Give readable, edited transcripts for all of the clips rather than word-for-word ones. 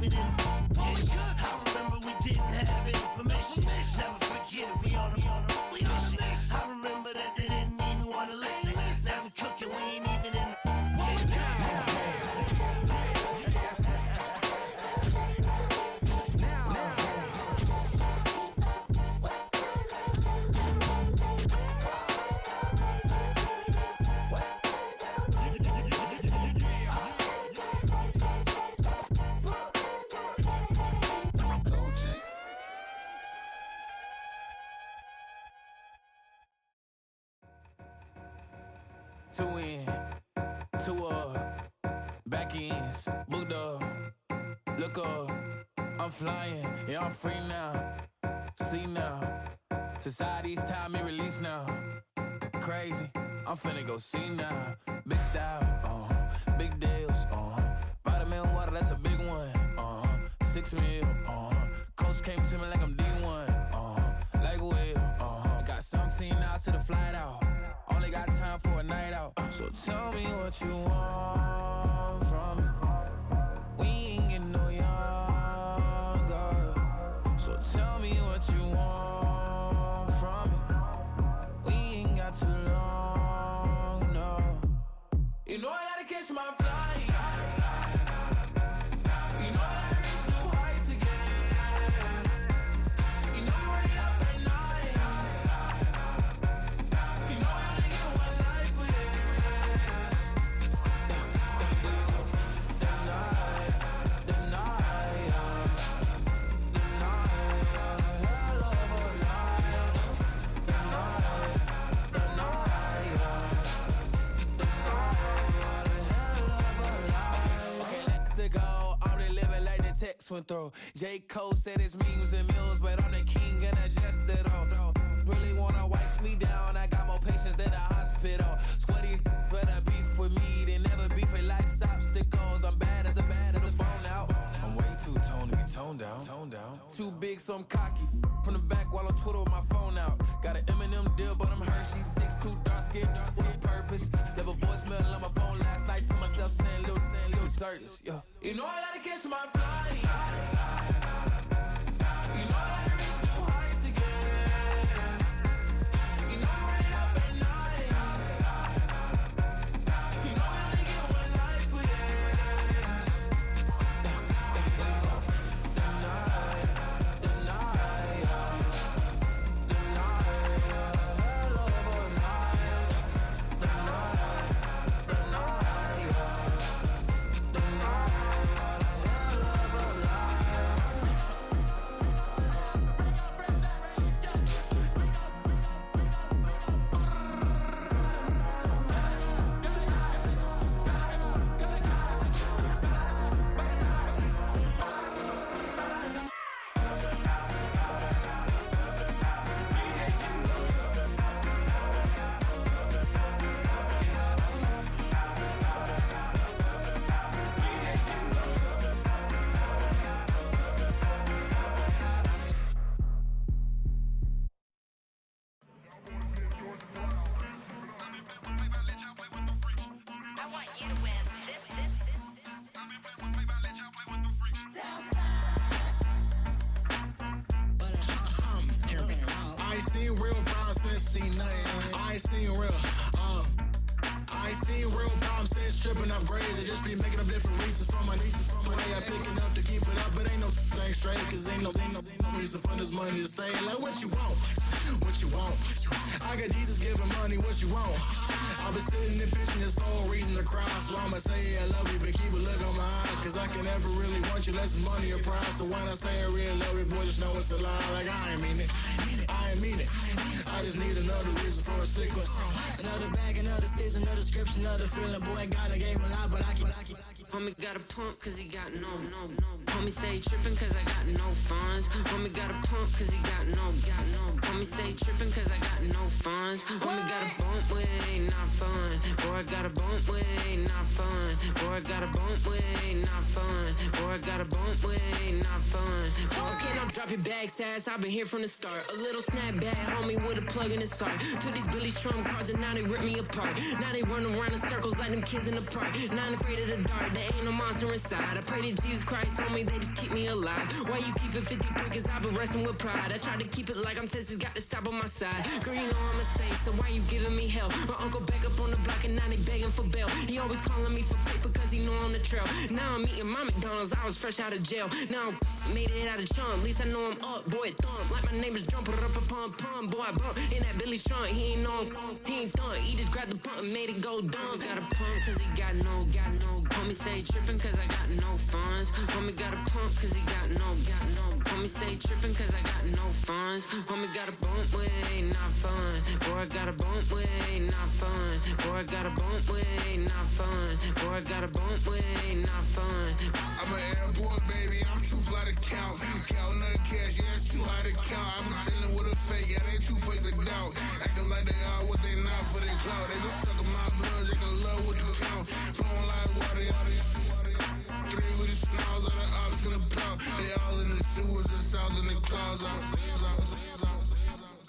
even in I remember we didn't have information. Never forget, we on a mission. I remember that they didn't even want to listen. Now we cooking, we ain't even in Two in, two back ends, booked up, look up, I'm flying, yeah, I'm free now, see now, society's time me release now, crazy, I'm finna go see now, big style, big deals, vitamin water, that's a big one, 6 mil, coach came to me like I'm D1, like Will, got 17 hours to the flight out. Only got time for a night out. So tell me what you want from me. We ain't getting no younger. So tell me what you want from me. We ain't got too long, no. You know I gotta catch my flight. You know I gotta reach new heights again. You know you run it up at night. You know went through. J. Cole said it's memes and mills, but I'm the king and adjust it all. Really wanna wipe me down, I got more patience than a hospital. Sweaty better beef with me than never beef with life's obstacles. I'm bad as a bone out. I'm way too toned to be toned down. Too big, so I'm cocky. From the back while on Twitter with my phone out. Got an Eminem deal, but I'm Hershey. 6'2", dark skin with purpose. Left a voicemail on my phone last night to myself saying Lil Curtis, yeah. You know I gotta catch my flight. You know I gotta reach new heights again. You know I run it up at night. You know I only get one life for this. The night, hell of a night. The night. Tripping off grades, I just be making up different reasons for my nieces. For my day, I pick enough to keep it up, but ain't no thing straight, cause ain't no reason for this money to stay. Like, what you want? What you want? I got Jesus giving money, what you want? I've been sitting and pitching this for a reason to cry, so I'ma say I love you, but keep a look on my eye, cause I can never really want you unless it's money or pride. So when I say I really love you, boy, just know it's a lie. Like, I ain't mean it. I ain't mean it. I just need another reason for a sequence. Another bag, another season, another description, another feeling. Boy, God, I gave him a lot, but I keep. Homie got a pump cause he got no. Homie say trippin' cause I got no funds. Homie got a pump cause he got no. Homie stay tripping cause I got no funds. Homie got a bump with ain't not fun. Boy, I got a bump with ain't not fun. Boy, I got a bump with ain't not fun. Boy, I got a bump with ain't not fun. Okay, now drop your bag, sass. I've been here from the start. A little snapback, homie, with a plug in his heart. Took these Billy Trump cards and now they rip me apart. Now they run around in circles like them kids in the park. Not afraid of the dark, there ain't no monster inside. I pray to Jesus Christ, homie, they just keep me alive. Why you keep it 53? Cause I've been wrestling with pride. I try to keep it like I'm Texas, got the stop on my side. Girl, you know I'm a saint, so why you giving me hell? My uncle back up on the block and now they begging for bail. He always calling me for paper cause he know I'm the trail. Now I'm eating my McDonald's, I was fresh out of jail. Now I made it out of chump, at least I know I'm up, boy, thump. Like my name is Jumper, up a pump, pump. Boy, I bump in that Billy Strunk, he ain't know, he ain't thump. He just grabbed the pump and made it go dumb. Got a pump cause he got no. Homie stay tripping cause I got no funds. Homie got a pump cause he got no. Homie stay tripping cause I got no funds. Homie got a bump with ain't not fun. Boy, I got a bump with ain't not fun. Boy, I got a bump with ain't not fun. Boy, I got a bump with ain't not fun. I'm an airport baby, I'm too fly to count. Counting the cash, yeah, it's too high to count. I'm dealing with a fake, yeah, they too fake to doubt. Acting like they are what they not for their clout. They just sucking my blood, they can love what you count. Flowing like water, three with the snows on the ops gonna plow. They all in the sewers and south in the clouds.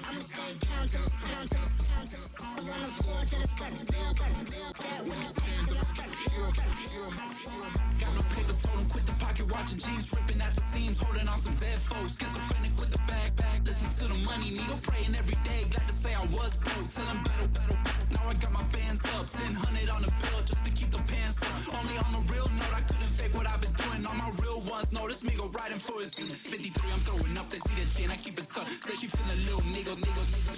I'ma stay down to the sound, to the sound, to the sound. On the floor to the skirt, that with the pain to the skirt. Got no paper, told him quit the pocket watching jeans, ripping at the seams, holding on some dead foes. Schizophrenic with the bag, listen to the money, nigga praying every day. Glad to say I was broke, tell him battle. Now I got my bands up, 1000 on the bill just to keep the pants up. Only on a real note, I couldn't fake what I've been doing. All my real ones know this nigga riding for his 53, I'm throwing up, they see the chain, I keep it tough. Say she feeling little nigga,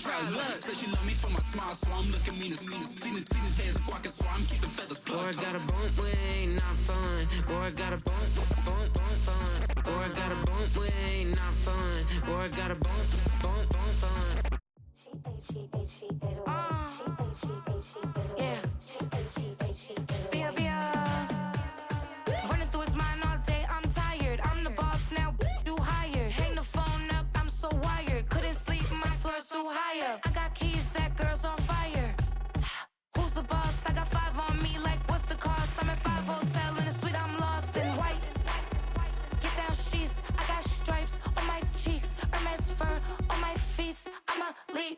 try to look. Say she love me for my smile, so I'm looking mean as Seen his hands squawking, so I'm keeping feathers plucked. Boy, I got a bump with ain't not fun. Boy, I got a bump fun. Boy, I got a bump with ain't not fun. Boy, I got a bump fun. Yeah. Running through his mind all day, I'm tired. I'm the boss now, do higher. Hang the phone up, I'm so wired. Couldn't sleep, my floor's too high up. I got keys, that girl's on fire. Who's the boss? I got 5 on me, like what's the cost? I'm at 5 hotel in a suite, I'm lost in white. Get down sheets, I got stripes on my cheeks, Hermes fur on my feet. I'm a lead.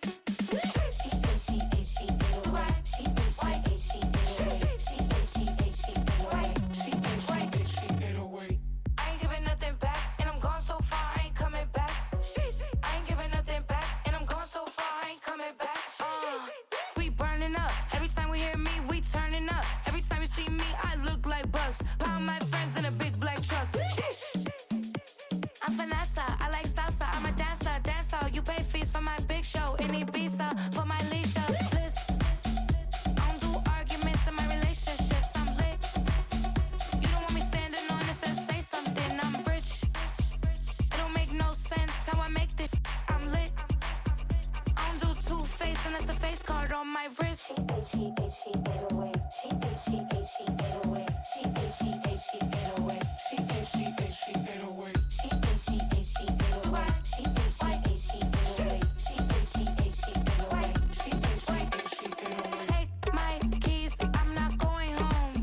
I ain't giving nothing back, and I'm gone so far, I ain't coming back. I ain't giving nothing back, and I'm gone so far, I ain't coming back. We burning up. Every time we hear me, we turning up. Every time you see me, I look like bugs. Pound my friends in a big black truck. I'm Vanessa, I like salsa, I'm a dancer. You pay fees for my big show in Ibiza, for my leisure. I don't do arguments in my relationships, I'm lit. You don't want me standing on this and say something, I'm rich. It don't make no sense how I make this, I'm lit. I don't do two-face unless the face card on my wrist. She get away. She get away. She get away. She get away. Take my keys, I'm not going home.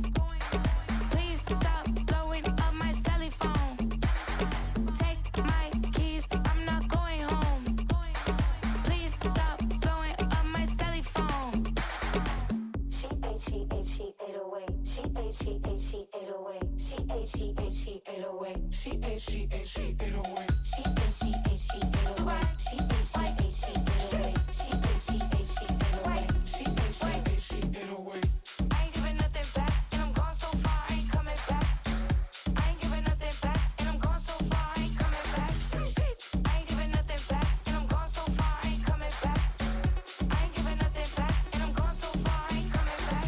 Please stop blowing up my celly phone. Take my keys, I'm not going home. Please stop blowing up my celly phone. She ate away. She ate away. She ate away. She ate away. I ain't giving nothing back, and I'm gone so far, I ain't coming back. I ain't giving nothing back, and I'm gone so far, I ain't coming back. I ain't giving nothing back, and I'm gone so far, I ain't coming back. I ain't giving nothing back, and I'm gone so far, I ain't coming back.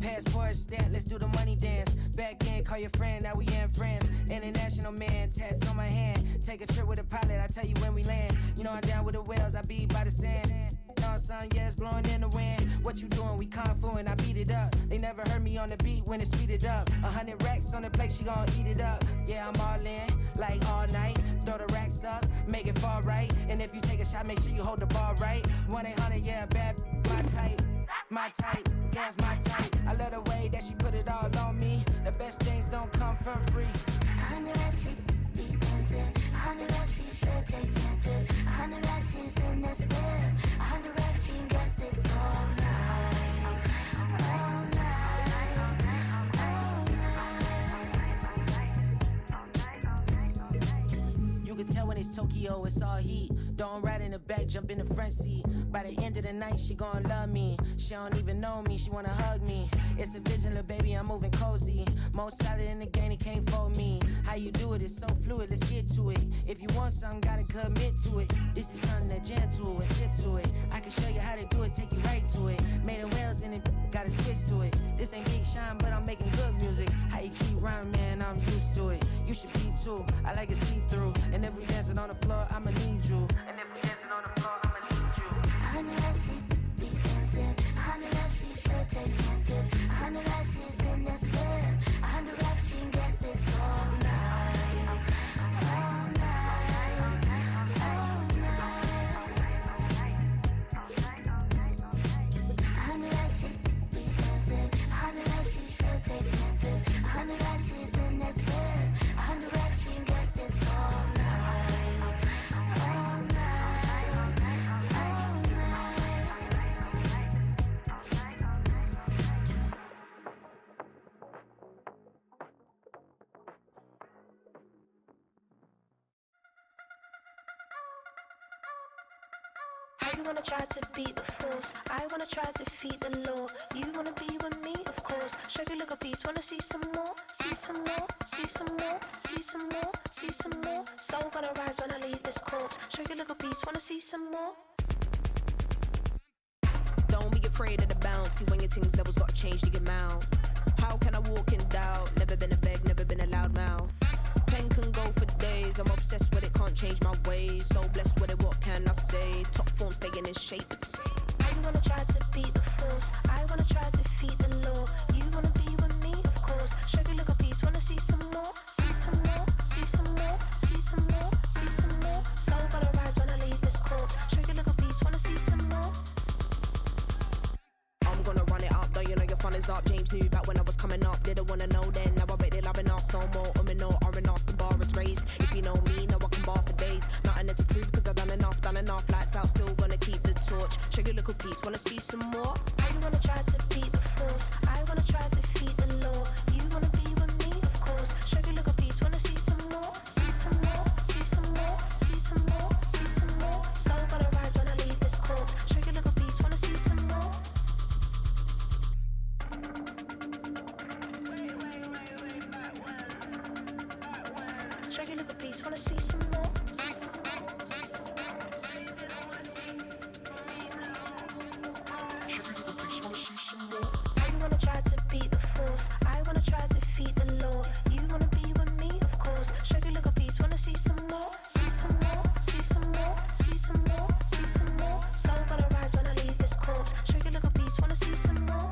Passport stamp, let's do the money dance. Back in, call your friend, now we in France. International man, tats on my hand. Take a trip with a pilot, I tell you when we land. You know I'm down with the whales, I be by the sand. No, on, son, yeah, it's blowing in the wind. What you doing? We kung fu and I beat it up. They never heard me on the beat when it's speeded up. 100 racks on the plate, she gon' eat it up. Yeah, I'm all in, like all night. Throw the racks up, make it fall right. And if you take a shot, make sure you hold the ball right. 1-800, yeah, bad, my type. My type, yeah, it's my type. I love the way that she put it all on me. The best things don't come from free. 100 racks, she be dancing. 100 racks, she should take chances. 100 racks, she's in this bed. 100 racks, she can get this all night. All night. You can tell when it's Tokyo, it's all heat. Don't ride in the back, jump in the front seat. By the end of the night, she gon' love me. She don't even know me, she wanna hug me. It's a vision, little baby, I'm moving cozy. Most solid in the game, he can't fold me. How you do it, it's so fluid, let's get to it. If you want something, gotta commit to it. This is something that jam to and sip to it. I can show you how to do it, take you right to it. Made of whales and it got a twist to it. This ain't Big Sean, but I'm making good music. How you keep rhyming, man, I'm used to it. You should be too, I like it see-through. And if we dancing on the floor, I'ma need you. And if we dancing on the floor, I'ma need you. 100 racks, she be dancing. 100 racks, she should take chances. 100 racks, she's in this bed. 100 racks, she can get this all night. All night. All night. 100 racks, she be dancing. 100 racks, she should take chances. 100 racks, she's in this bed. 100 racks, she can get this all night. All night. All You wanna try to beat the force, I wanna try to defeat the law. You wanna be with me, of course. Show you look a piece, wanna see some more, see some more, see some more, see some more, see some more. Soul gonna rise when I leave this corpse. Show you look a piece, wanna see some more. Don't be afraid of the bounce. See when your things levels got changed to your mouth. How can I walk in doubt? Never been a beg, never been a loud mouth. Pen can go for days. I'm obsessed with it, can't change my ways. So blessed with it, what can I say? Top form staying in shape. You wanna try to beat the force, I wanna try to defeat the law. You wanna be with me, of course. Show you look a piece, wanna see some more, see some more, see some more, see some more, see some more. Soul gonna rise when I leave this corpse. Show you look a piece, wanna see some more. I'm gonna run it up, though you know your fun is up. James knew back when I was coming up. Didn't wanna know then, now I bet they loving us no more. No R&R's, the bar is raised. If you know me, now I can bar for days. Nothing there to prove, cause I've done enough. Lights out, still gonna keep the torch. Show you look a piece, wanna see some more? You wanna try to beat the force, I wanna try to defeat the law. You wanna be with me, of course. Show you look a piece, wanna see some more, see some more, see some more, see some more, see some more. Soul gonna rise when I leave this corpse. Show you look a piece, wanna see some more. Show you look a piece, wanna see some more. You wanna try to beat the force, I wanna try to defeat the law. You wanna be with me, of course. Show you look a piece, wanna see some more, see some more, see some more, see some more, see some more. Soul gonna rise when I leave this corpse. Show you look a piece, wanna see some more,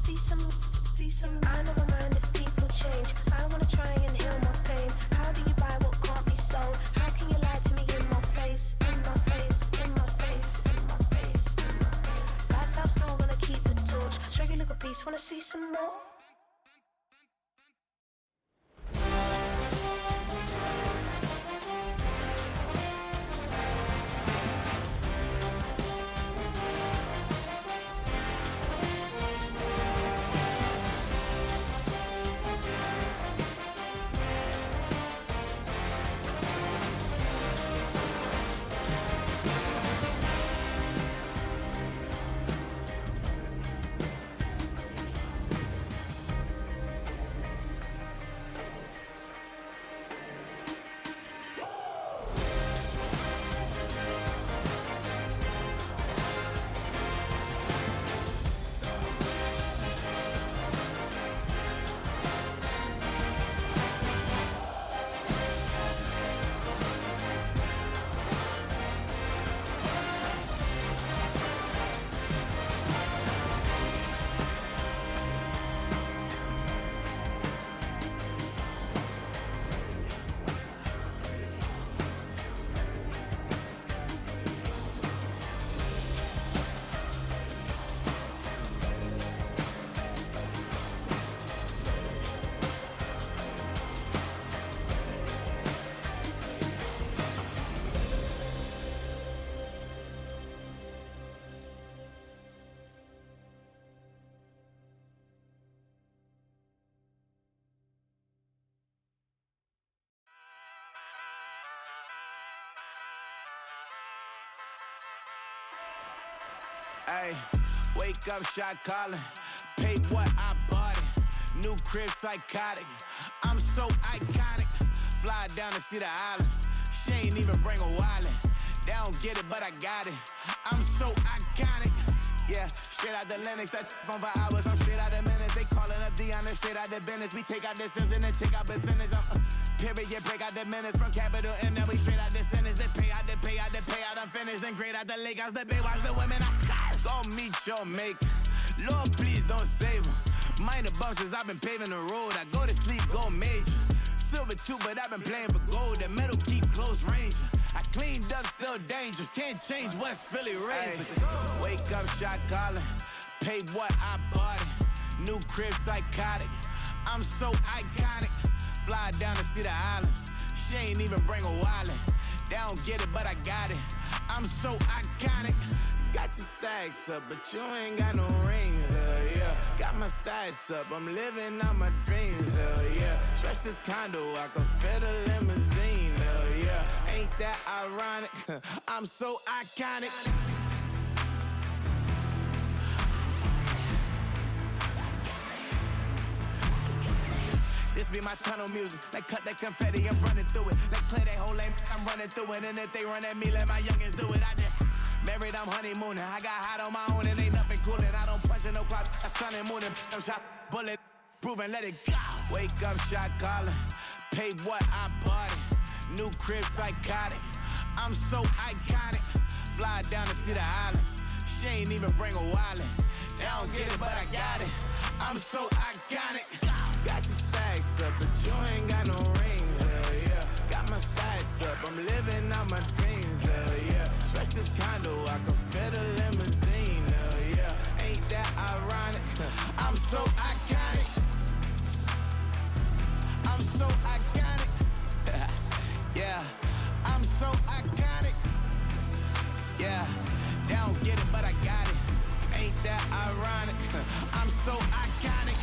see some, see some. I never mind if people change. I wanna try and heal my pain. How do you buy what can't be sold? How can you lie to me in my face, in my face, in my face, in my face, in my face? That's how I'm still gonna keep the torch. Show you look a piece, wanna see some more? Ay, wake up, shot calling. Pay what I bought it. New crib, psychotic. I'm so iconic. Fly down to see the islands. She ain't even bring a wallet. They don't get it, but I got it. I'm so iconic. Yeah, straight out the Linux, that on for hours, I'm straight out the minutes. They calling up Dion, straight out the business. We take out the Sims and then take out percentage. Period, break out the minutes from capital M, now we straight out the sentence. They pay out, I'm finished. Then grade out the lake house, the bay, watch the women, I got it. Go meet your mate. Lord, please don't save them. Minor bumps as I've been paving the road. I go to sleep, go major. Silver too, but I've been playing for gold. The metal keep close range. I cleaned up, still dangerous. Can't change West Philly raised. Wake up, shot calling. Pay what I bought it. New crib, psychotic. I'm so iconic. Fly down to see the islands. She ain't even bring a wallet. They don't get it, but I got it. I'm so iconic. Got your stacks up, but you ain't got no rings, yeah. Got my stats up, I'm living out my dreams, yeah. Stretch this condo, I can fit a limousine, yeah. Ain't that ironic? I'm so iconic. This be my tunnel music. They cut that confetti, I'm running through it. They clear that whole lane, I'm running through it. And if they run at me, let my youngins do it. I just married, I'm honeymooning. I got hot on my own and ain't nothing coolin'. I don't punch in no clock, a sun and moon. I'm shot, bullet, proven, let it go. Wake up, shot calling. Pay what I bought it. New crib, psychotic. I'm so iconic. Fly down to see the islands. She ain't even bring a wallet. They don't get it, but I got it. I'm so iconic. Got your stacks up, but you ain't got no rings, yeah. Got my stats up, I'm living out my dreams, yeah. Stretch this condo, I can fit a limousine, yeah. Ain't that ironic? I'm so iconic. I'm so iconic. Yeah, I'm so iconic. Yeah, they don't get it, but I got it. Ain't that ironic? I'm so iconic.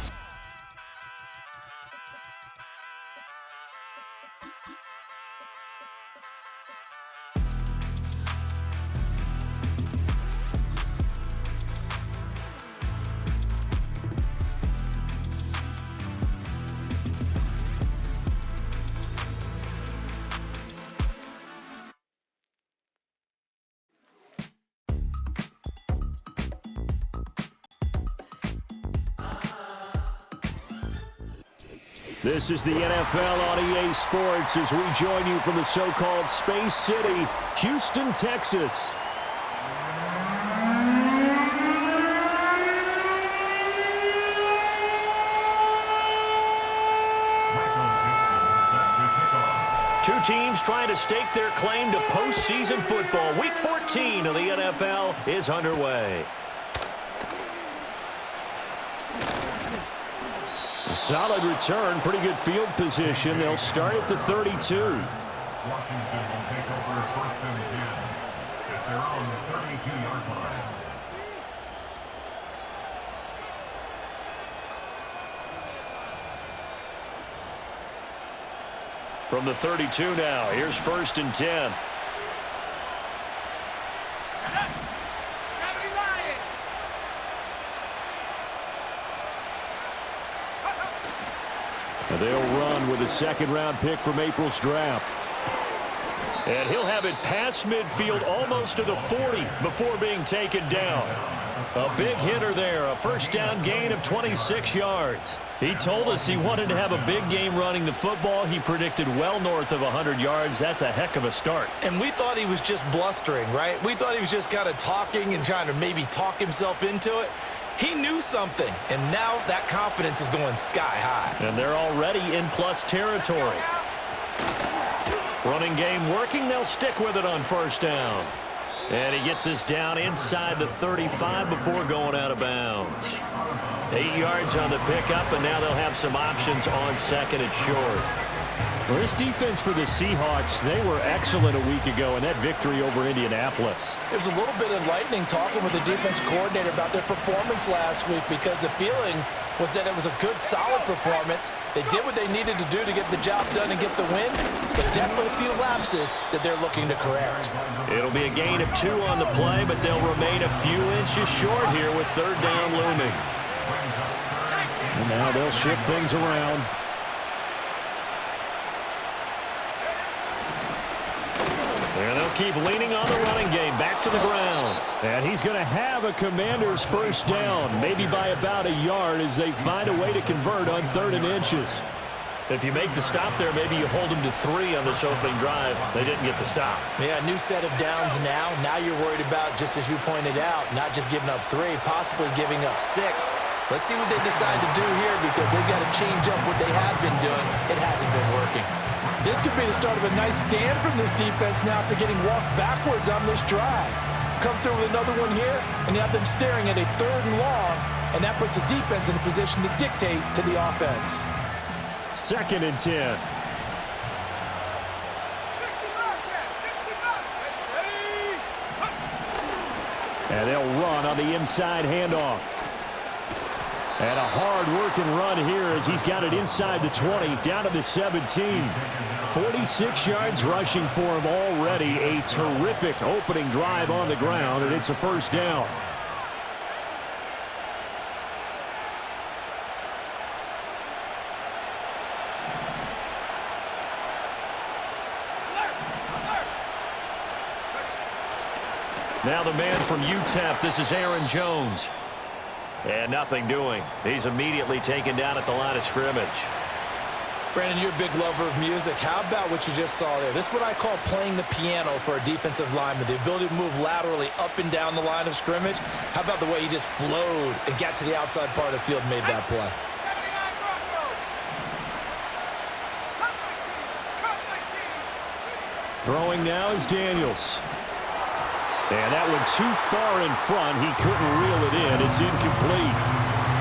This is the NFL on EA Sports as we join you from the so-called Space City, Houston, Texas. Two teams trying to stake their claim to postseason football. Week 14 of the NFL is underway. A solid return, pretty good field position. They'll start at the 32. Washington will take over first and 10 at their own 32-yard line. From the 32 now, here's first and 10. They'll run with a second-round pick from April's draft. And he'll have it past midfield almost to the 40 before being taken down. A big hitter there, a first down gain of 26 yards. He told us he wanted to have a big game running the football. He predicted well north of 100 yards. That's a heck of a start. And we thought he was just blustering, right? We thought he was just kind of talking and trying to maybe talk himself into it. He knew something, and now that confidence is going sky high. And they're already in plus territory. Running game working. They'll stick with it on first down. And he gets us down inside the 35 before going out of bounds. 8 yards on the pickup, and now they'll have some options on second and short. Well, this defense for the Seahawks, they were excellent a week ago in that victory over Indianapolis. It was a little bit enlightening talking with the defense coordinator about their performance last week because the feeling was that it was a good, solid performance. They did what they needed to do to get the job done and get the win, but definitely few lapses that they're looking to correct. It'll be a gain of 2 on the play, but they'll remain a few inches short here with third down looming. And now they'll shift things around. And they'll keep leaning on the running game back to the ground. And he's going to have a Commanders first down, maybe by about a yard as they find a way to convert on 3rd and inches. If you make the stop there, maybe you hold them to 3 on this opening drive. They didn't get the stop. Yeah, new set of downs now. Now you're worried about, just as you pointed out, not just giving up 3, possibly giving up 6. Let's see what they decide to do here because they've got to change up what they have been doing. It hasn't been working. This could be the start of a nice stand from this defense now after getting walked backwards on this drive. Come through with another one here, and you have them staring at a 3rd and long, and that puts the defense in a position to dictate to the offense. 2nd and 10. And they'll run on the inside handoff. And a hard-working run here as he's got it inside the 20, down to the 17. 46 yards rushing for him already. A terrific opening drive on the ground, and it's a first down. Now the man from UTEP, this is Aaron Jones. And nothing doing. He's immediately taken down at the line of scrimmage. Brandon, you're a big lover of music. How about what you just saw there? This is what I call playing the piano for a defensive lineman. The ability to move laterally up and down the line of scrimmage. How about the way he just flowed and got to the outside part of the field and made that play? Throwing now is Daniels. And that one too far in front. He couldn't reel it in. It's incomplete.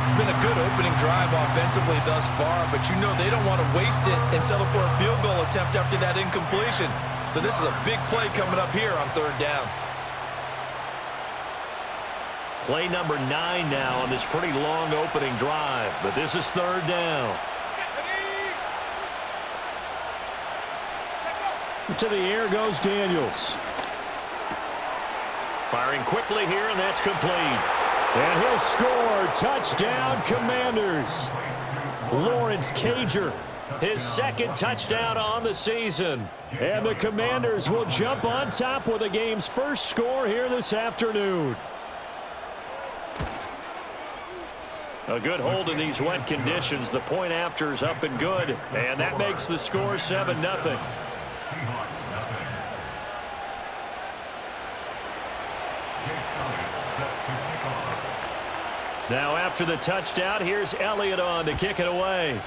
It's been a good opening drive offensively thus far, but you know they don't want to waste it and settle for a field goal attempt after that incompletion. So this is a big play coming up here on 3rd down. Play number 9 now on this pretty long opening drive, but this is 3rd down. To the air goes Daniels. Firing quickly here, and that's complete. And he'll score. Touchdown, Commanders. Lawrence Cager, his 2nd touchdown on the season. And the Commanders will jump on top with the game's first score here this afternoon. A good hold in these wet conditions. The point after is up and good, and that makes the score 7-0. Now after the touchdown, here's Elliott on to kick it away.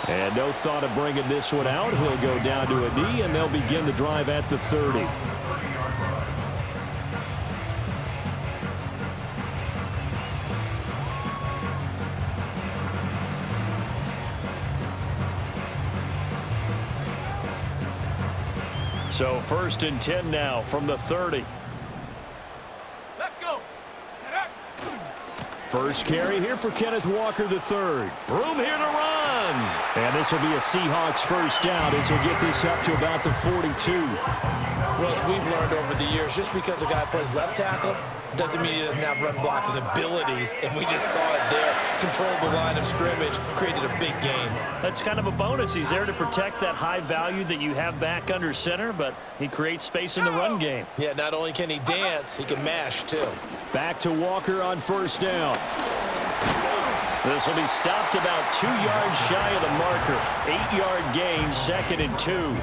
And no thought of bringing this one out. He'll go down to a knee, and they'll begin the drive at the 30. So 1st and 10 now from the 30. Let's go. First carry here for Kenneth Walker III. Room here to run. And this will be a Seahawks first down as he'll get this up to about the 42. Well, as we've learned over the years, just because a guy plays left tackle doesn't mean he doesn't have run blocking abilities, and we just saw it there. Controlled the line of scrimmage, created a big gain. That's kind of a bonus. He's there to protect that high value that you have back under center, but he creates space in the run game. Yeah, not only can he dance, he can mash, too. Back to Walker on first down. This will be stopped about 2 yards shy of the marker. 8-yard gain, 2nd and 2.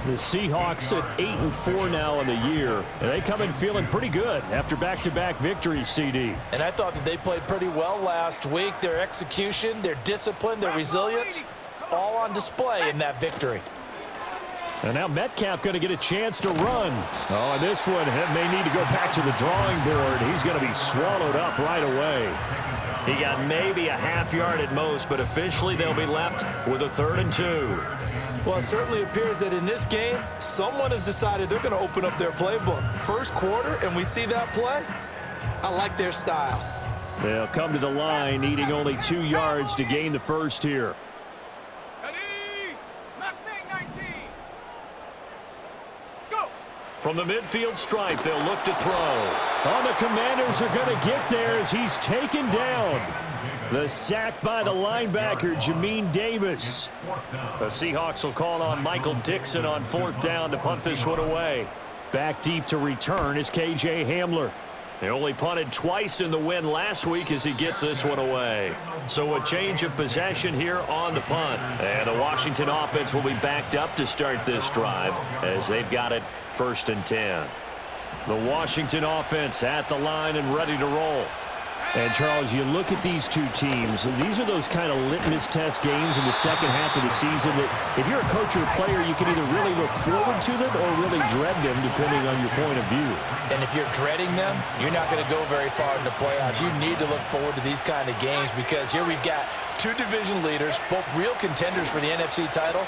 The Seahawks at 8-4 now in the year. And they come in feeling pretty good after back-to-back victories, CD. And I thought that they played pretty well last week. Their execution, their discipline, their resilience, all on display in that victory. And now Metcalf going to get a chance to run. Oh, and this one may need to go back to the drawing board. He's going to be swallowed up right away. He got maybe a half yard at most, but officially they'll be left with a 3rd and 2. Well, it certainly appears that in this game, someone has decided they're going to open up their playbook. First quarter, and we see that play. I like their style. They'll come to the line, needing only 2 yards to gain the first here. From the midfield stripe, they'll look to throw. Oh, the Commanders are going to get there as he's taken down. The sack by the linebacker, Jamin Davis. The Seahawks will call on Michael Dixon on 4th down to punt this one away. Back deep to return is K.J. Hamler. He only punted twice in the win last week as he gets this one away. So a change of possession here on the punt. And the Washington offense will be backed up to start this drive as they've got it 1st and 10. The Washington offense at the line and ready to roll. And, Charles, you look at these two teams, these are those kind of litmus test games in the second half of the season that if you're a coach or a player, you can either really look forward to them or really dread them, depending on your point of view. And if you're dreading them, you're not going to go very far in the playoffs. You need to look forward to these kind of games because here we've got two division leaders, both real contenders for the NFC title.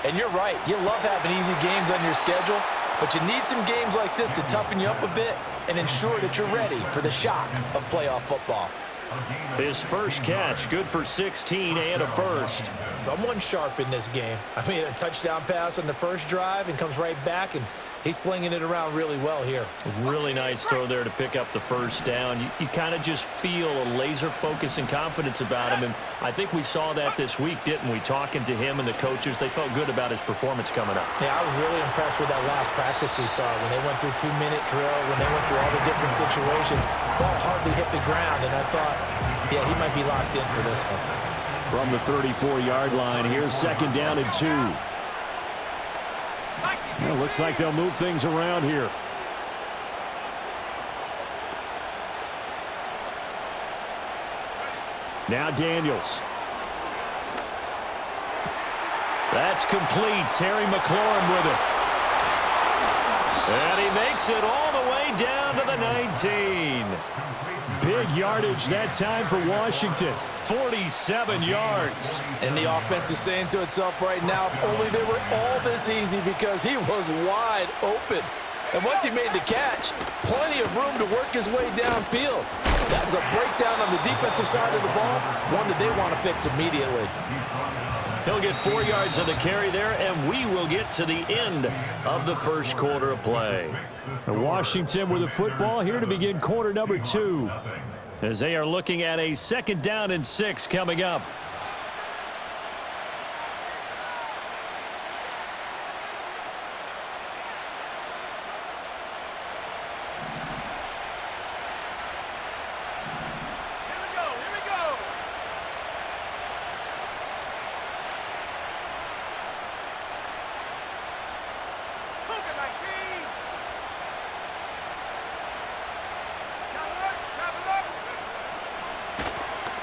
And you're right, you love having easy games on your schedule, but you need some games like this to toughen you up a bit and ensure that you're ready for the shock of playoff football. His first catch, good for 16 and a first. Someone sharp in this game. I mean, a touchdown pass on the first drive and comes right back, and he's flinging it around really well here. Really nice throw there to pick up the first down. You kind of just feel a laser focus and confidence about him, and I think we saw that this week, didn't we? Talking to him and the coaches, they felt good about his performance coming up. Yeah, I was really impressed with that last practice we saw when they went through 2-minute drill, when they went through all the different situations. Ball hardly hit the ground, and I thought, yeah, he might be locked in for this one. From the 34-yard line, here's 2nd down and 2. Well, looks like they'll move things around here. Now Daniels. That's complete. Terry McLaurin with it. And he makes it all the way down to the 19. Big yardage that time for Washington. 47 yards. And the offense is saying to itself right now, if only they were all this easy because he was wide open. And once he made the catch, plenty of room to work his way downfield. That was a breakdown on the defensive side of the ball, one that they want to fix immediately. He'll get 4 yards on the carry there, and we will get to the end of the first quarter of play. Washington with the football here to begin quarter number 2. As they are looking at a 2nd down and 6 coming up.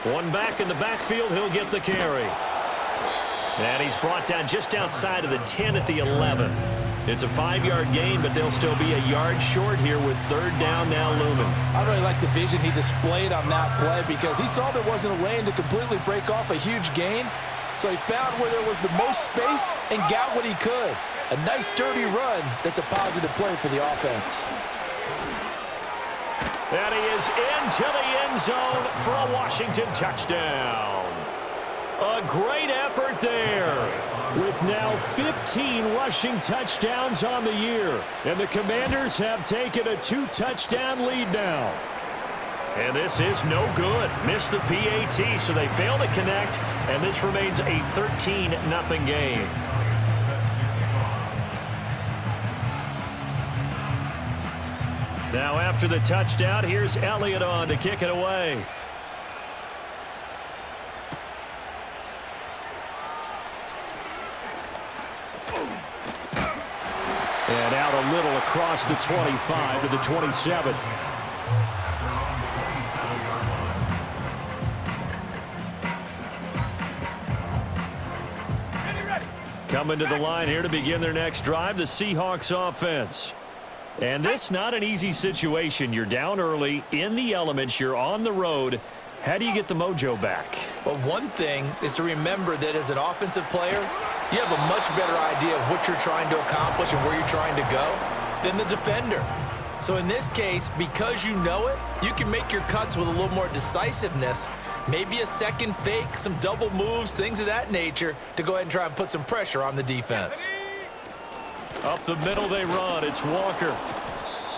One back in the backfield, he'll get the carry. And he's brought down just outside of the 10 at the 11. It's a 5-yard gain, but they'll still be a yard short here with 3rd down now looming. I really like the vision he displayed on that play because he saw there wasn't a lane to completely break off a huge gain. So he found where there was the most space and got what he could. A nice, dirty run that's a positive play for the offense. And he is into the end zone for a Washington touchdown. A great effort there. With now 15 rushing touchdowns on the year. And the Commanders have taken a 2-touchdown lead now. And this is no good. Missed the PAT, so they fail to connect. And this remains a 13-0 game. Now after the touchdown, here's Elliott on to kick it away. And out a little across the 25 to the 27. Coming to the line here to begin their next drive, the Seahawks offense. And this not an easy situation. You're down early, in the elements, you're on the road. How do you get the mojo back? Well, one thing is to remember that as an offensive player, you have a much better idea of what you're trying to accomplish and where you're trying to go than the defender. So in this case, because you know it, you can make your cuts with a little more decisiveness, maybe a second fake, some double moves, things of that nature, to go ahead and try and put some pressure on the defense. Up the middle they run. It's Walker.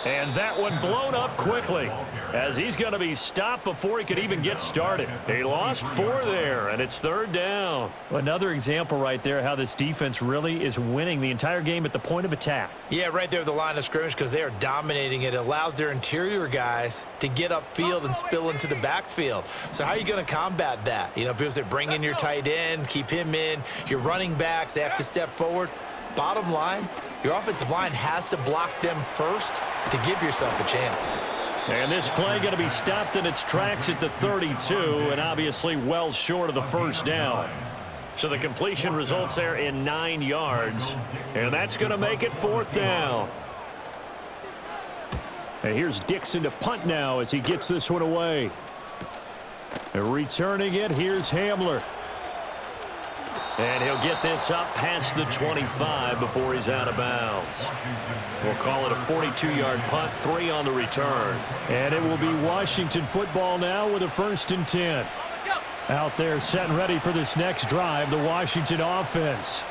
And that one blown up quickly as he's going to be stopped before he could even get started. He lost 4 there, and it's 3rd down. Another example right there how this defense really is winning the entire game at the point of attack. Yeah, right there at the line of scrimmage because they are dominating it. It allows their interior guys to get upfield and spill into the backfield. So how are you going to combat that? You know, people say bring in your tight end, keep him in. Your running backs, they have to step forward. Bottom line, your offensive line has to block them first to give yourself a chance. And this play going to be stopped in its tracks at the 32, and obviously well short of the first down. So the completion results there in 9 yards, and that's going to make it 4th down. And here's Dixon to punt now as he gets this one away. And returning it, here's Hamler. And he'll get this up past the 25 before he's out of bounds. We'll call it a 42-yard punt, 3 on the return. And it will be Washington football now with a 1st and 10. Out there set and ready for this next drive, the Washington offense.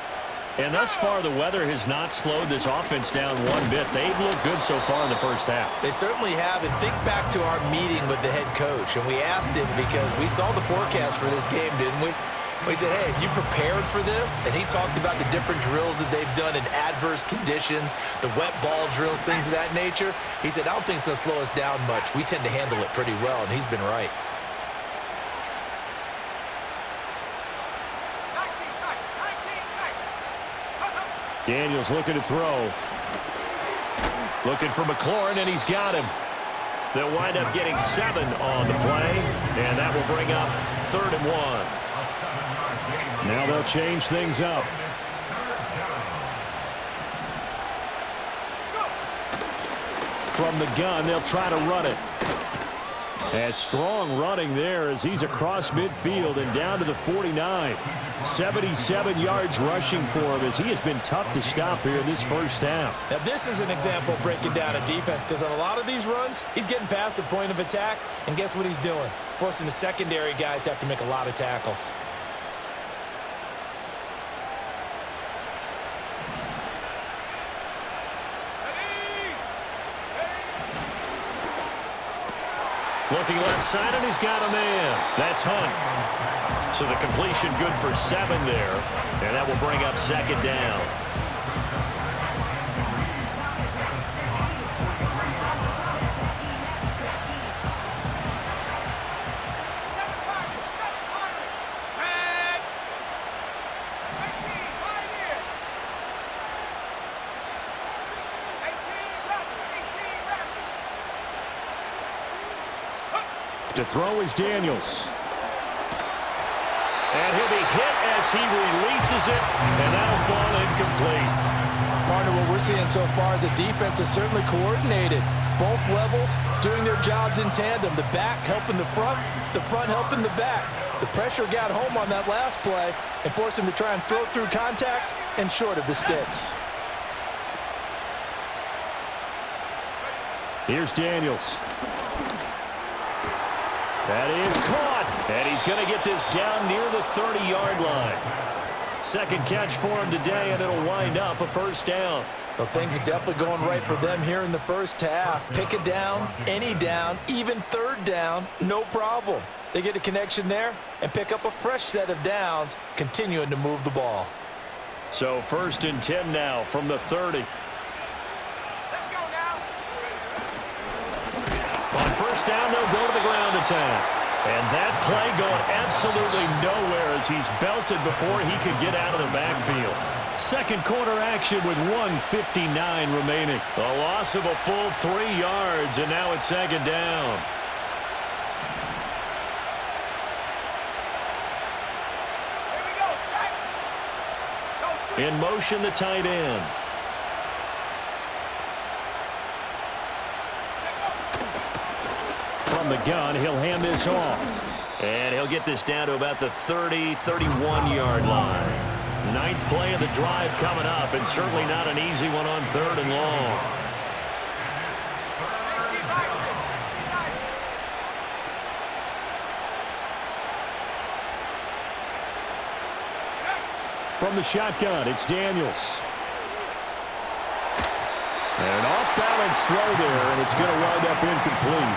And thus far, the weather has not slowed this offense down one bit. They've looked good so far in the first half. They certainly have. And think back to our meeting with the head coach. And we asked him because we saw the forecast for this game, didn't we? We said, hey, have you prepared for this? And he talked about the different drills that they've done in adverse conditions, the wet ball drills, things of that nature. He said, I don't think it's going to slow us down much. We tend to handle it pretty well, and he's been right. Daniels looking to throw. Looking for McLaurin, and he's got him. They'll wind up getting 7 on the play, and that will bring up 3rd and 1. Now they'll change things up. From the gun, they'll try to run it. And strong running there as he's across midfield and down to the 49. 77 yards rushing for him as he has been tough to stop here in this first half. Now this is an example of breaking down a defense because on a lot of these runs, he's getting past the point of attack, and guess what he's doing? Forcing the secondary guys to have to make a lot of tackles. Looking left side, and he's got a man. That's Hunt. So the completion good for 7 there, and that will bring up 2nd down. To throw is Daniels. And he'll be hit as he releases it, and that'll fall incomplete. Partner, what we're seeing so far is the defense is certainly coordinated. Both levels doing their jobs in tandem. The back helping the front helping the back. The pressure got home on that last play and forced him to try and throw through contact and short of the sticks. Here's Daniels. That is caught, and he's going to get this down near the 30-yard line. 2nd catch for him today, and it'll wind up a 1st down. Well, things are definitely going right for them here in the first half. Pick a down, any down, even 3rd down, no problem. They get a connection there and pick up a fresh set of downs, continuing to move the ball. So 1st and 10 now from the 30. On 1st down, they'll go to the ground attack. And that play going absolutely nowhere as he's belted before he could get out of the backfield. 2nd quarter action with 1:59 remaining. A loss of a full 3 yards, and now it's 2nd down. In motion, the tight end. From the gun, he'll hand this off. And he'll get this down to about the 30, 31-yard line. 9th play of the drive coming up, and certainly not an easy one on 3rd and long. From the shotgun, it's Daniels. And an off-balance throw there, and it's going to wind up incomplete.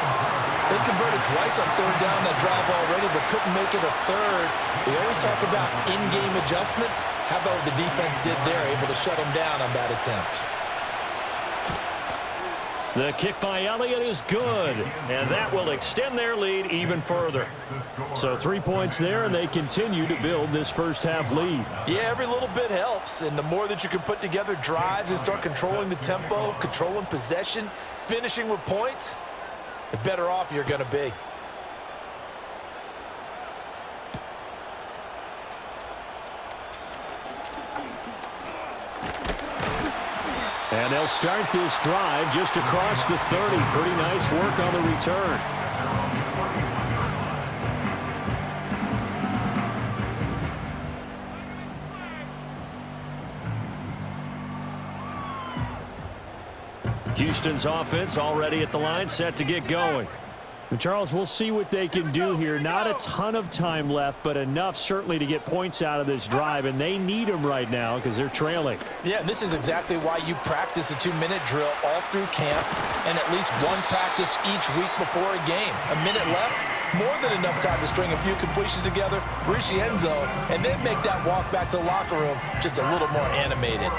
They converted twice on third down that drive already, but couldn't make it a third. We always talk about in-game adjustments. How about what the defense did there, able to shut them down on that attempt? The kick by Elliott is good, and that will extend their lead even further. So 3 points there, and they continue to build this first-half lead. Yeah, every little bit helps, and the more that you can put together drives and start controlling the tempo, controlling possession, finishing with points, the better off you're going to be. And they'll start this drive just across the 30. Pretty nice work on the return. Houston's offense already at the line, set to get going. And Charles, we'll see what they can do here. Not a ton of time left, but enough certainly to get points out of this drive, and they need them right now because they're trailing. Yeah, and this is exactly why you practice a 2-minute drill all through camp and at least one practice each week before a game. A minute left, more than enough time to string a few completions together, reach the end zone, and then make that walk back to the locker room just a little more animated.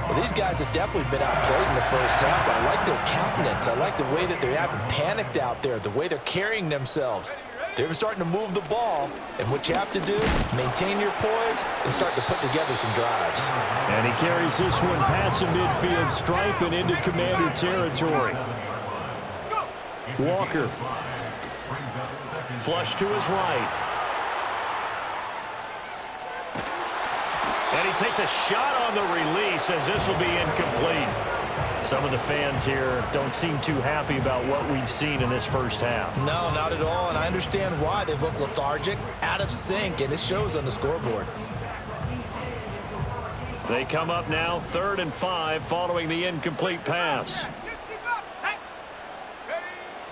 Well, these guys have definitely been outplayed in the first half, but I like their countenance. I like the way that they haven't panicked out there, the way they're carrying themselves. They're starting to move the ball, and what you have to do, maintain your poise and start to put together some drives. And he carries this one past the midfield stripe and into Commander territory. Walker. Flush to his right. And he takes a shot on the release as this will be incomplete. Some of the fans here don't seem too happy about what we've seen in this first half. No, not at all, and I understand why. They look lethargic, out of sync, and it shows on the scoreboard. They come up now 3rd and 5 following the incomplete pass.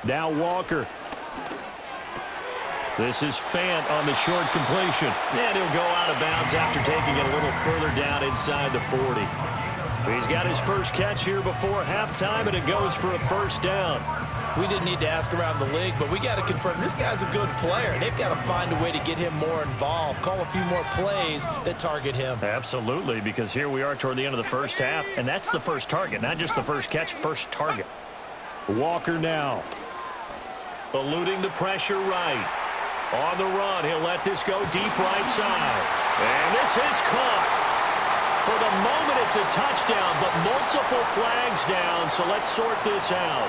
Now Walker. This is Fant on the short completion. And he'll go out of bounds after taking it a little further down inside the 40. He's got his first catch here before halftime, and it goes for a first down. We didn't need to ask around the league, but we got to confirm this guy's a good player. They've got to find a way to get him more involved, call a few more plays that target him. Absolutely, because here we are toward the end of the first half, and that's the first target, not just the first catch, first target. Walker now. Eluding the pressure right. On the run, he'll let this go deep right side. And this is caught. For the moment, it's a touchdown, but multiple flags down, so let's sort this out.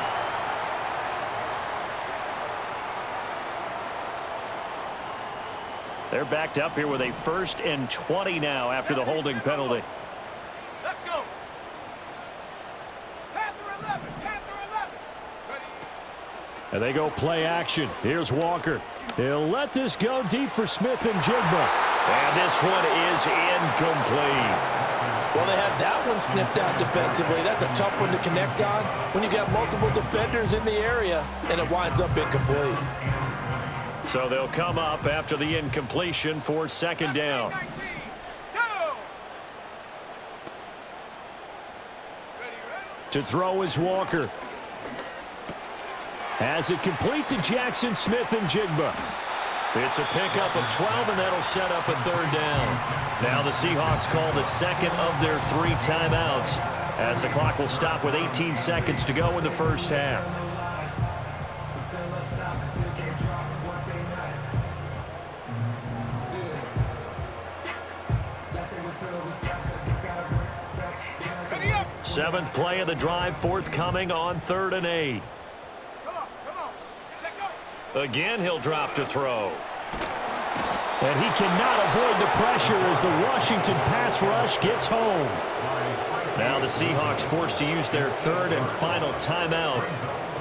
They're backed up here with a 1st and 20 now after the holding penalty. Let's go. Panther 11, Panther 11. Ready. And they go play action. Here's Walker. He'll let this go deep for Smith and Jigba. And this one is incomplete. Well, they had that one snipped out defensively. That's a tough one to connect on when you got multiple defenders in the area, and it winds up incomplete. So they'll come up after the incompletion for 2nd down. To throw is Walker. Has it complete to Jackson Smith and Jigba. It's a pickup of 12, and that'll set up a 3rd down. Now the Seahawks call the 2nd of their 3 timeouts as the clock will stop with 18 seconds to go in the first half. Seventh play of the drive, forthcoming on 3rd and 8. Again, he'll drop to throw. And he cannot avoid the pressure as the Washington pass rush gets home. Now the Seahawks forced to use their 3rd and final timeout.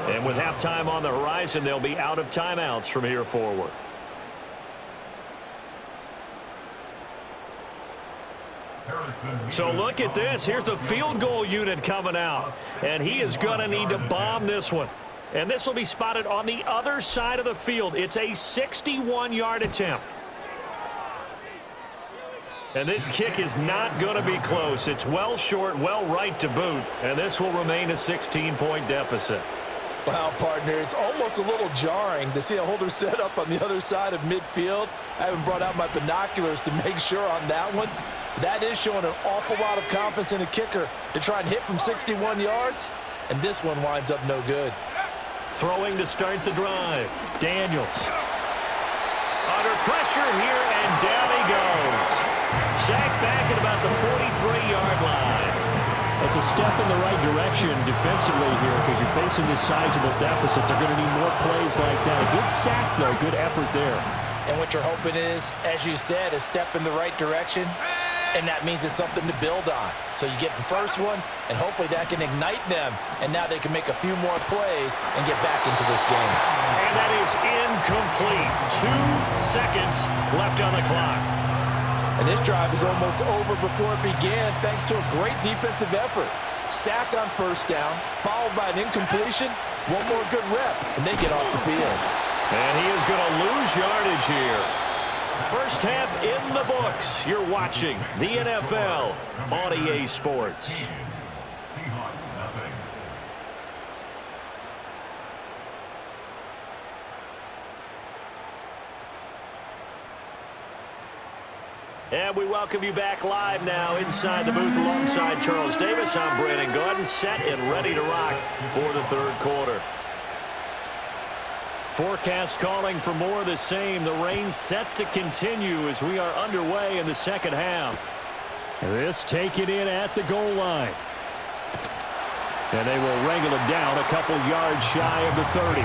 And with halftime on the horizon, they'll be out of timeouts from here forward. So look at this. Here's the field goal unit coming out. And he is going to need to bomb this one. And this will be spotted on the other side of the field. It's a 61-yard attempt. And this kick is not going to be close. It's well short, well right to boot, and this will remain a 16-point deficit. Wow, partner, it's almost a little jarring to see a holder set up on the other side of midfield. I haven't brought out my binoculars to make sure on that one. That is showing an awful lot of confidence in a kicker to try and hit from 61 yards, and this one winds up no good. Throwing to start the drive. Daniels. Under pressure here, and down he goes. Sacked back at about the 43-yard line. It's a step in the right direction defensively here because you're facing this sizable deficit. They're going to need more plays like that. A good sack, though. Good effort there. And what you're hoping is, as you said, a step in the right direction, and that means it's something to build on. So you get the first one, and hopefully that can ignite them, and now they can make a few more plays and get back into this game. And that is incomplete. 2 seconds left on the clock. And this drive is almost over before it began thanks to a great defensive effort. Sack on first down, followed by an incompletion. One more good rep, and they get off the field. And he is going to lose yardage here. First half in the books. You're watching the NFL on EA Sports. And we welcome you back live now inside the booth alongside Charles Davis. I'm Brandon Gordon, set and ready to rock for the third quarter. Forecast calling for more of the same. The rain set to continue as we are underway in the second half. This taken in at the goal line. And they will wrangle it down a couple yards shy of the 30.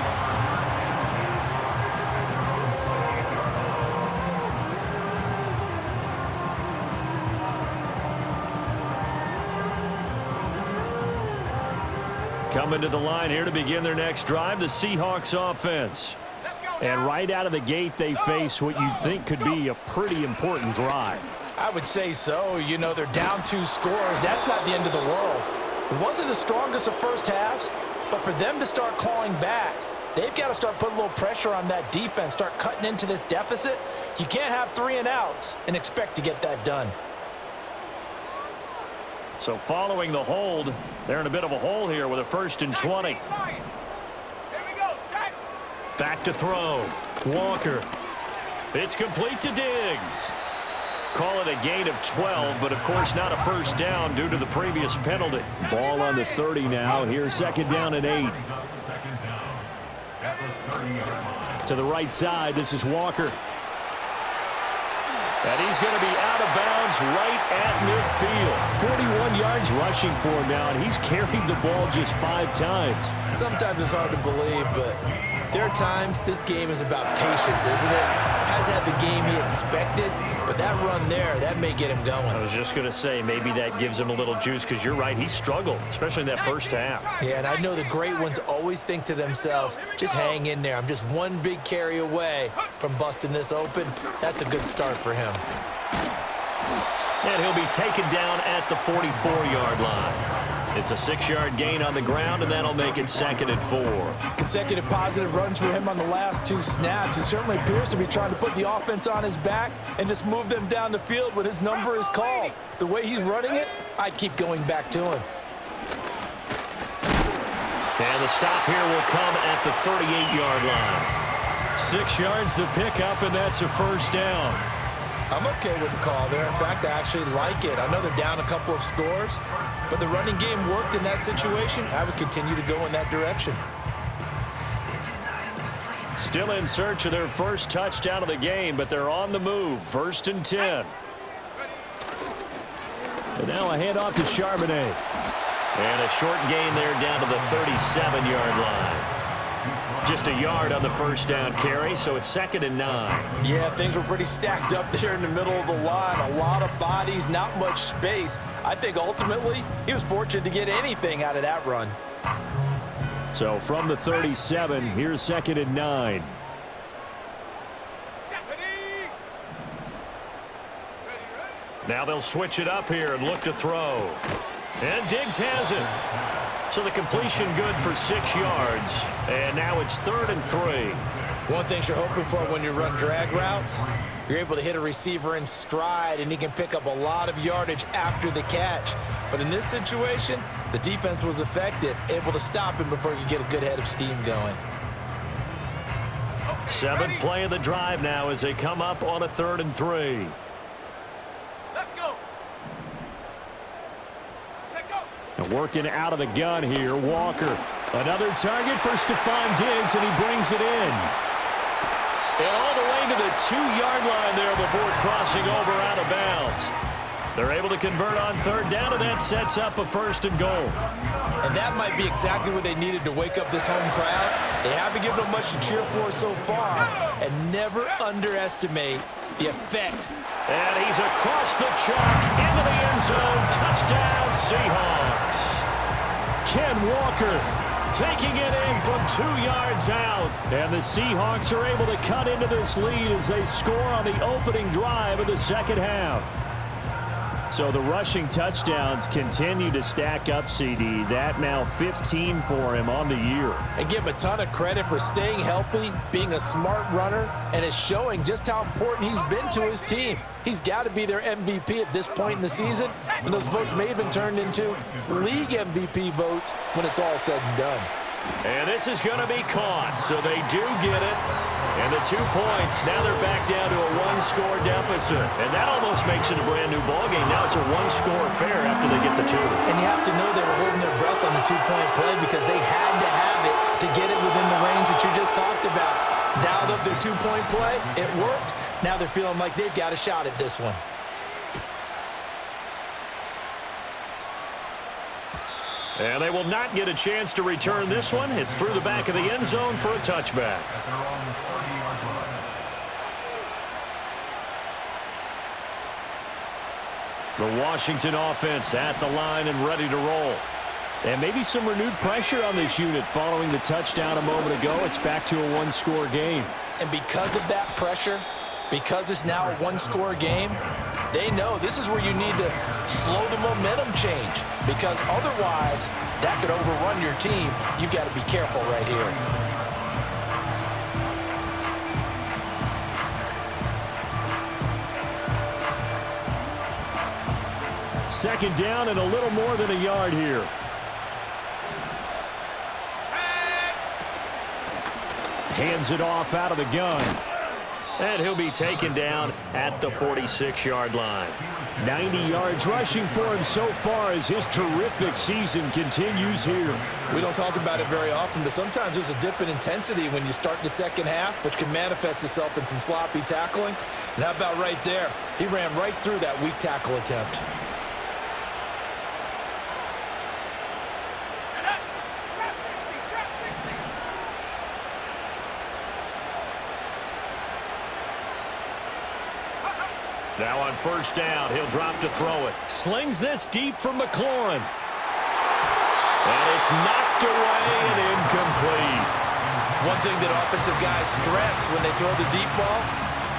Coming to the line here to begin their next drive, the Seahawks offense. And right out of the gate, they face what you'd think could be a pretty important drive. I would say so. You know, they're down 2 scores. That's not the end of the world. It wasn't the strongest of first halves, but for them to start clawing back, they've got to start putting a little pressure on that defense, start cutting into this deficit. You can't have 3 and outs and expect to get that done. So following the hold, they're in a bit of a hole here with a 1st and 20. Back to throw. Walker. It's complete to Diggs. Call it a gain of 12, but of course not a first down due to the previous penalty. Ball on the 30 now. Here's 2nd down and 8. To the right side, this is Walker. And he's going to be out of bounds right at midfield. 41 yards rushing for him now, and he's carried the ball just 5 times. Sometimes it's hard to believe, but there are times this game is about patience, isn't it? Has had the game he expected, but that run there, that may get him going. I was just going to say, maybe that gives him a little juice, because you're right, he struggled, especially in that first half. Yeah, and I know the great ones always think to themselves, just hang in there. I'm just one big carry away from busting this open. That's a good start for him. And he'll be taken down at the 44-yard line. It's a 6-yard gain on the ground, and that'll make it 2nd and 4. Consecutive positive runs for him on the last 2 snaps. He certainly appears to be trying to put the offense on his back and just move them down the field when his number is called. The way he's running it, I'd keep going back to him. And the stop here will come at the 38-yard line. 6 yards the pickup, and that's a first down. I'm okay with the call there. In fact, I actually like it. I know they're down a couple of scores, but the running game worked in that situation. I would continue to go in that direction. Still in search of their first touchdown of the game, but they're on the move. 1st and 10. And now a handoff to Charbonnet. And a short gain there down to the 37-yard line. Just a yard on the first down carry, so it's 2nd and 9. Yeah, things were pretty stacked up there in the middle of the line. A lot of bodies, not much space. I think ultimately he was fortunate to get anything out of that run. So from the 37, here's 2nd and 9. Now they'll switch it up here and look to throw. And Diggs has it. So the completion good for 6 yards. And now it's 3rd and 3. One thing you're hoping for when you run drag routes, You're able to hit a receiver in stride, and he can pick up a lot of yardage after the catch. But in this situation, the defense was effective, able to stop him before he could get a good head of steam going. Seventh play of the drive now as they come up on a 3rd and 3. Let's go. And working out of the gun here, Walker. Another target for Stephon Diggs, and he brings it in. And all the way to the 2-yard line there before crossing over out of bounds. They're able to convert on 3rd down, and that sets up a 1st and goal. And that might be exactly what they needed to wake up this home crowd. They haven't given them much to cheer for so far, and never underestimate the effect. And he's across the chalk into the end zone. Touchdown, Seahawks. Ken Walker taking it in from 2 yards out. And the Seahawks are able to cut into this lead as they score on the opening drive of the second half. So the rushing touchdowns continue to stack up, CD. That now 15 for him on the year. And give him a ton of credit for staying healthy, being a smart runner, and it's showing just how important he's been to his team. He's got to be their MVP at this point in the season, and those votes may have been turned into league MVP votes when it's all said and done. And this is going to be caught, so they do get it. And the 2 points, now they're back down to a 1-score deficit. And that almost makes it a brand-new ballgame. Now it's a 1-score affair after they get the 2. And you have to know they were holding their breath on the 2-point play because they had to have it to get it within the range that you just talked about. Dialed up their 2-point play. It worked. Now they're feeling like they've got a shot at this one. And they will not get a chance to return this one. It's through the back of the end zone for a touchback. The Washington offense at the line and ready to roll. And maybe some renewed pressure on this unit following the touchdown a moment ago. It's back to a 1-score game. And because of that pressure, because it's now a 1-score game, they know this is where you need to slow the momentum change, because otherwise that could overrun your team. You've got to be careful right here. Second down and a little more than a yard here. Hands it off out of the gun. And he'll be taken down at the 46-yard line. 90 yards rushing for him so far as his terrific season continues here. We don't talk about it very often, but sometimes there's a dip in intensity when you start the second half, which can manifest itself in some sloppy tackling. And how about right there? He ran right through that weak tackle attempt. Now on 1st down, he'll drop to throw it. Slings this deep from McLaurin. And it's knocked away and incomplete. One thing that offensive guys stress when they throw the deep ball,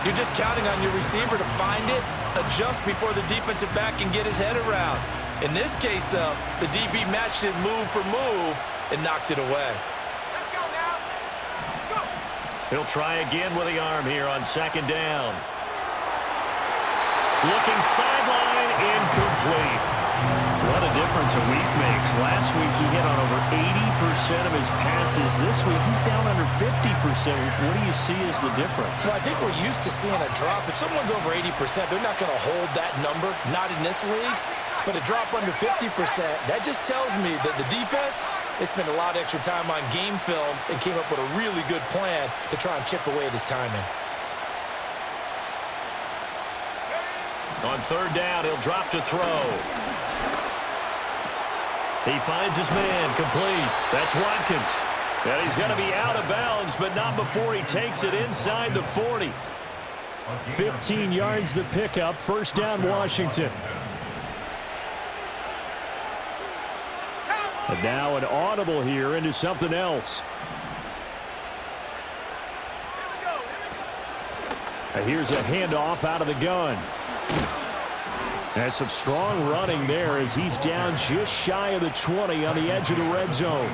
you're just counting on your receiver to find it, adjust before the defensive back can get his head around. In this case, though, the DB matched it move for move and knocked it away. Let's go now. Go. He'll try again with the arm here on 2nd down. Looking sideline, incomplete. What a difference a week makes. Last week he hit on over 80% of his passes. This week he's down under 50%. What do you see as the difference? Well, I think we're used to seeing a drop. If someone's over 80%, they're not going to hold that number, not in this league. But a drop under 50%, that just tells me that the defense, they spent a lot of extra time on game films and came up with a really good plan to try and chip away at his timing. On 3rd down, he'll drop to throw. He finds his man, complete. That's Watkins. And he's going to be out of bounds, but not before he takes it inside the 40. 15 yards the pickup. 1st down, Washington. And now an audible here into something else. And here's a handoff out of the gun. And some strong running there as he's down just shy of the 20 on the edge of the red zone.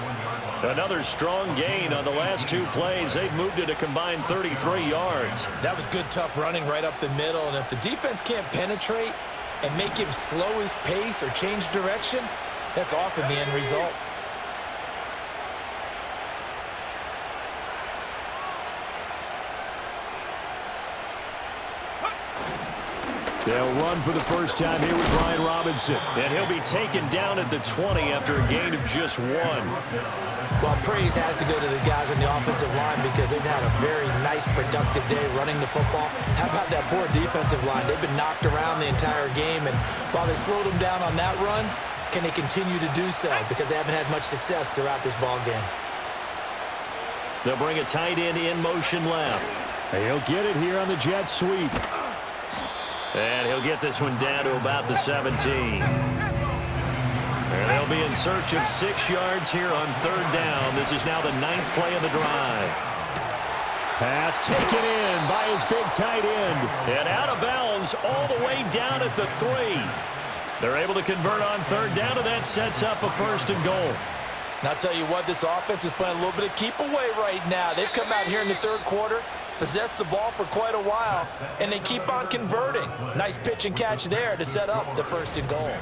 Another strong gain on the last 2 plays. They've moved it a combined 33 yards. That was good, tough running right up the middle. And if the defense can't penetrate and make him slow his pace or change direction, that's often the end result. They'll run for the first time here with Brian Robinson. And he'll be taken down at the 20 after a gain of just 1. Well, praise has to go to the guys on the offensive line because they've had a very nice, productive day running the football. How about that poor defensive line? They've been knocked around the entire game, and while they slowed them down on that run, can they continue to do so? Because they haven't had much success throughout this ball game. They'll bring a tight end in motion left. And he'll get it here on the jet sweep. And he'll get this one down to about the 17. And they'll be in search of 6 yards here on 3rd down. This is now the 9th play of the drive. Pass taken in by his big tight end. And out of bounds all the way down at the 3. They're able to convert on 3rd down, and that sets up a 1st and goal. And I'll tell you what, this offense is playing a little bit of keep away right now. They've come out here in the 3rd quarter, possessed the ball for quite a while, and they keep on converting. Nice pitch and catch there to set up the 1st and goal.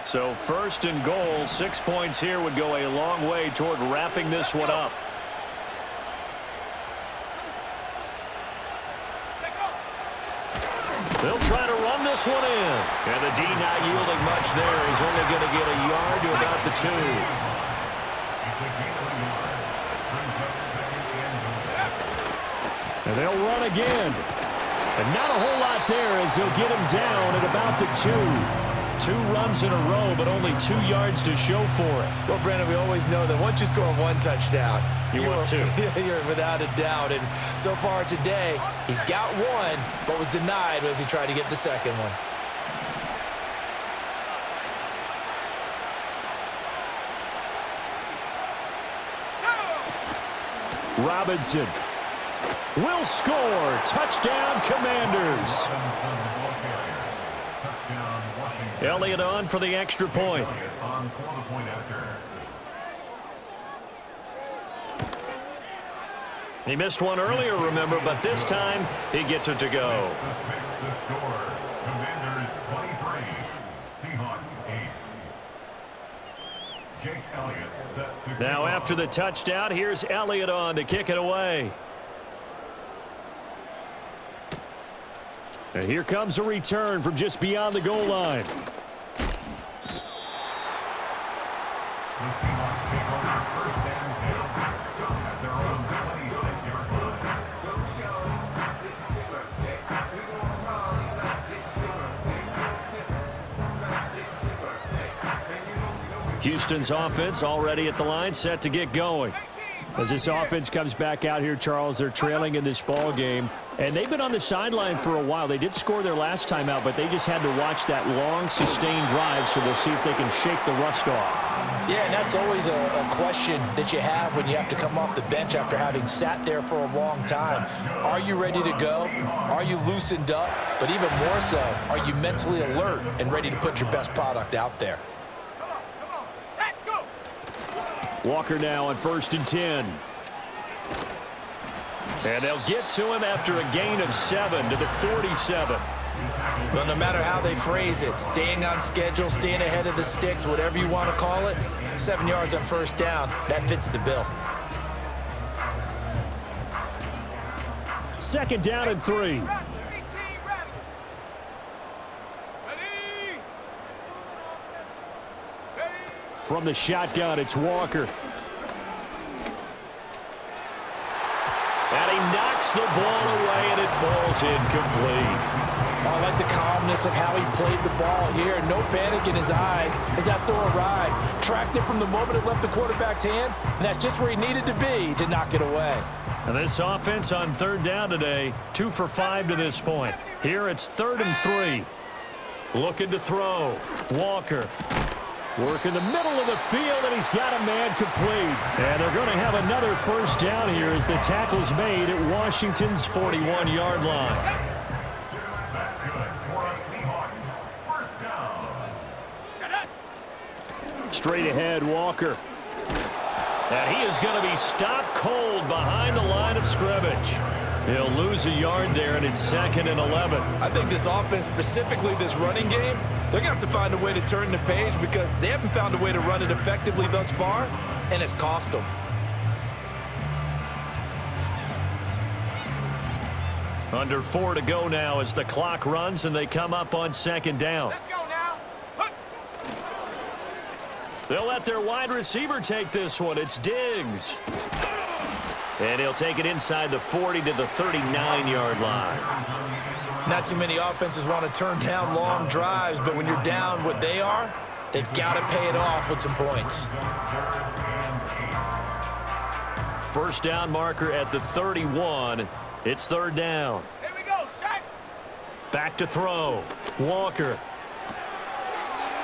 So 1st and goal, 6 points here would go a long way toward wrapping this one up. They'll try to run this one in. And the D not yielding much there. He's only going to get a yard to about the 2. And they'll run again. And not a whole lot there as they'll get him down at about the 2. 2 runs in a row, but only 2 yards to show for it. Well, Brandon, we always know that once you score 1 touchdown, you want 2. You're without a doubt. And so far today, he's got 1, but was denied as he tried to get the second one. Robinson will score. Touchdown, Commanders. Elliott on for the extra point. He missed one earlier, remember, but this time he gets it to go. Commanders 23, Seahawks 8. Jake Elliott set to Now after the touchdown, here's Elliott on to kick it away. And here comes a return from just beyond the goal line. The Seahawks take over 1st and 10 at their own 26-yard line. Houston's offense already at the line, set to get going. As this offense comes back out here, Charles, they're trailing in this ball game. And they've been on the sideline for a while. They did score their last time out, but they just had to watch that long, sustained drive, so we'll see if they can shake the rust off. Yeah, and that's always a question that you have when you have to come off the bench after having sat there for a long time. Are you ready to go? Are you loosened up? But even more so, are you mentally alert and ready to put your best product out there? Walker now on 1st and 10. And they'll get to him after a gain of 7 to the 47. Well, no matter how they phrase it, staying on schedule, staying ahead of the sticks, whatever you want to call it, 7 yards on 1st down, that fits the bill. 2nd down and 3. From the shotgun, it's Walker. And he knocks the ball away, and it falls incomplete. I like the calmness of how he played the ball here. No panic in his eyes as that throw arrived. Tracked it from the moment it left the quarterback's hand, and that's just where he needed to be to knock it away. And this offense on 3rd down today, 2 for 5 to this point. Here it's 3rd and 3. Looking to throw. Walker. Working the middle of the field, and he's got a man complete. And they're going to have another first down here as the tackle's made at Washington's 41-yard line. Straight ahead, Walker. And he is going to be stopped cold behind the line of scrimmage. He'll lose a yard there, and it's 2nd and 11. I think this offense, specifically this running game, they're going to have to find a way to turn the page because they haven't found a way to run it effectively thus far, and it's cost them. Under 4 to go now as the clock runs and they come up on 2nd down. Let's go now. They'll let their wide receiver take this one. It's Diggs. And he'll take it inside the 40 to the 39-yard line. Not too many offenses want to turn down long drives, but when you're down what they are, they've got to pay it off with some points. First down marker at the 31. It's 3rd down. Here we go, set. Back to throw. Walker.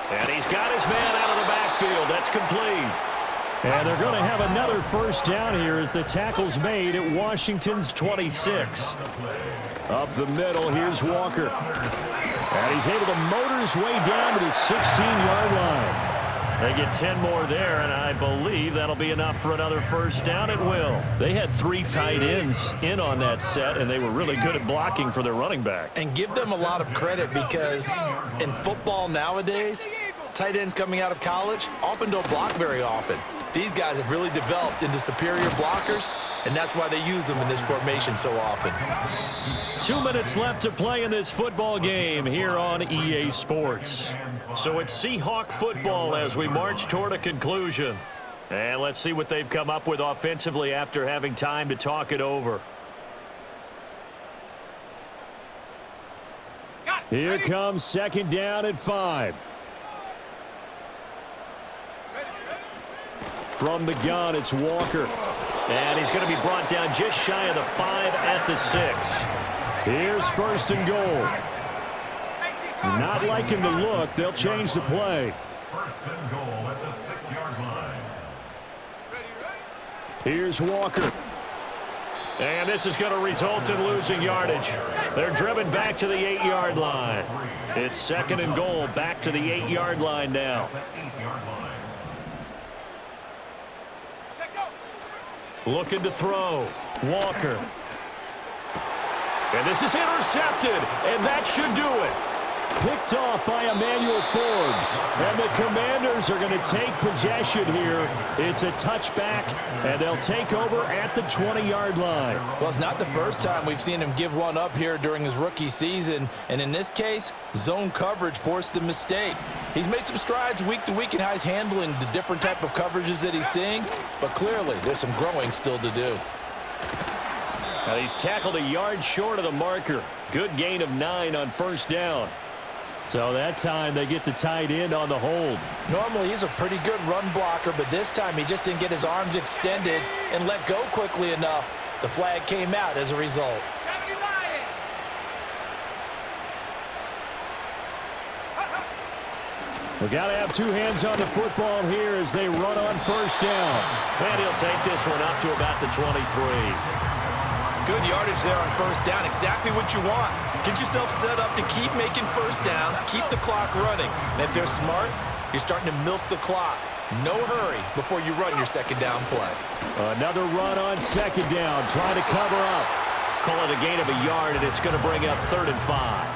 And he's got his man out of the backfield. That's complete. And they're going to have another first down here as the tackle's made at Washington's 26. Up the middle, here's Walker. And he's able to motor his way down to the 16-yard line. They get 10 more there, and I believe that'll be enough for another first down. It will. They had 3 tight ends in on that set, and they were really good at blocking for their running back. And give them a lot of credit because in football nowadays, tight ends coming out of college often don't block very often. These guys have really developed into superior blockers, and that's why they use them in this formation so often. 2 minutes left to play in this football game here on EA Sports. So it's Seahawk football as we march toward a conclusion. And let's see what they've come up with offensively after having time to talk it over. Here comes 2nd down at 5. From the gun, it's Walker. And he's going to be brought down just shy of the 5 at the 6. Here's 1st and goal. Not liking the look. They'll change the play. 1st and goal at the 6-yard line. Here's Walker. And this is going to result in losing yardage. They're driven back to the 8-yard line. It's 2nd and goal, back to the 8-yard line now. Looking to throw. Walker. And this is intercepted, and that should do it. Picked off by Emmanuel Forbes. And the Commanders are going to take possession here. It's a touchback, and they'll take over at the 20-yard line. Well, it's not the first time we've seen him give one up here during his rookie season. And in this case, zone coverage forced the mistake. He's made some strides week to week in how he's handling the different type of coverages that he's seeing. But clearly, there's some growing still to do. Now he's tackled a yard short of the marker. Good gain of 9 on 1st down. So that time they get the tight end on the hold. Normally he's a pretty good run blocker, but this time he just didn't get his arms extended and let go quickly enough. The flag came out as a result. We got to have 2 hands on the football here as they run on 1st down. And he'll take this one up to about the 23. Good yardage there on 1st down. Exactly what you want. Get yourself set up to keep making 1st downs, keep the clock running. And if they're smart, you're starting to milk the clock. No hurry before you run your 2nd down play. Another run on 2nd down, trying to cover up. Call it a gain of a yard, and it's going to bring up 3rd and 5.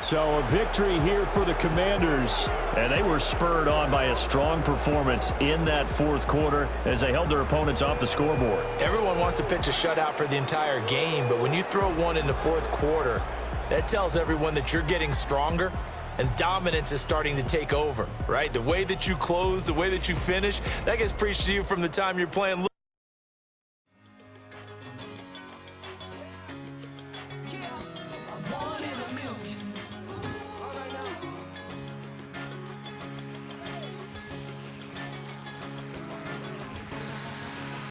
So a victory here for the Commanders. And they were spurred on by a strong performance in that 4th quarter as they held their opponents off the scoreboard. Everyone wants to pitch a shutout for the entire game, but when you throw one in the 4th quarter, that tells everyone that you're getting stronger and dominance is starting to take over, right? The way that you close, the way that you finish, that gets preached to you from the time you're playing.